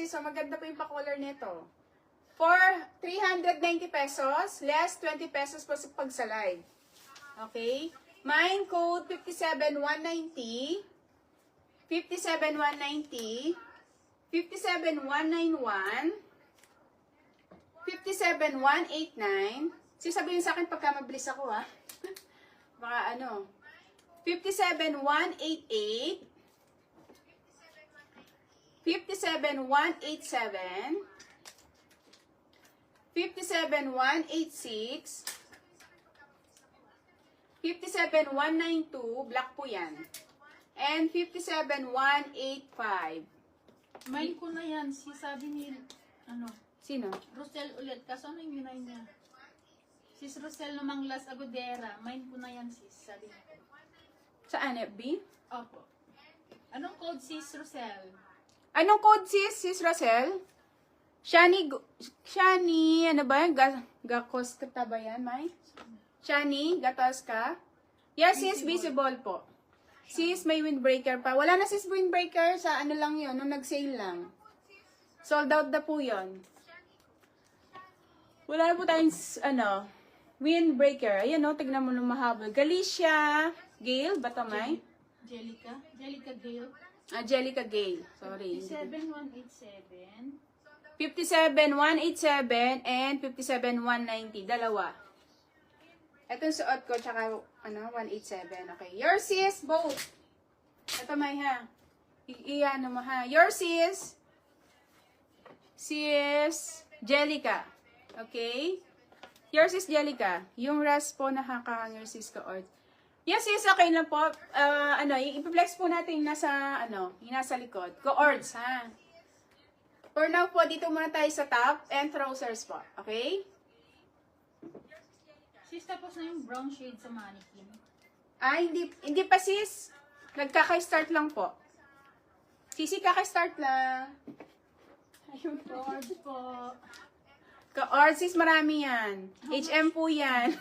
sis, so maganda po yung pa-color nito. For 390 pesos, less 20 pesos po sa pagsalay. Okay? Mine code 57190, 57190, 57191, 57189. Sabihin sa akin pagka mabilis ako, ha? Baka ano. 57188, 57187, 57186, 57192, black po yan. And 57185. Mine ko na yan. Si sabi ni, ano, Sino? Rosel ulit. Kaso ano yung ginay niya? Sis Rosel namang Las Agodera. Mine ko na yan, sis. Sabi niya. Saan, FB? Opo. Anong code, sis Rosel? Anong code, sis Rosel? Shani, ano ba yan? Gakoska ba yan, May? Shani, Gatoska? Yes, sis, visible po. Sis, may windbreaker pa. Wala na sis windbreaker, sa ano lang yun, nung nag-sale lang. Sold out na po yun. Wala na po tayong, ano, windbreaker. Ayan o, tignan mo nung mahabol. Galicia Gale, ba ito, May? Jellica? Jellica Gale? Angelica Gale. Sorry. 57187. 57187 and 57190. Dalawa. Ito yung suot ko, tsaka, ano, 187. Okay. Your sis, both. Ito, May, ha? Iyan mo, ha? Your sis, Jellica. Okay? Your sis, Jellica. Yung rest po nakakahang your sis ko, or yes, sis, okay lang po. Ano, i-flex po natin yung nasa, ano, yung nasa likod. Coords, ha? For now po, dito muna tayo sa top and trousers po. Okay? Sis, tapos na yung brown shade sa mannequin. Hindi pa sis. Nagkaka-start lang po. Sisi, kaka-start lang. Ayun po. Cards po. Ka-ords sis, marami yan. HM po yan.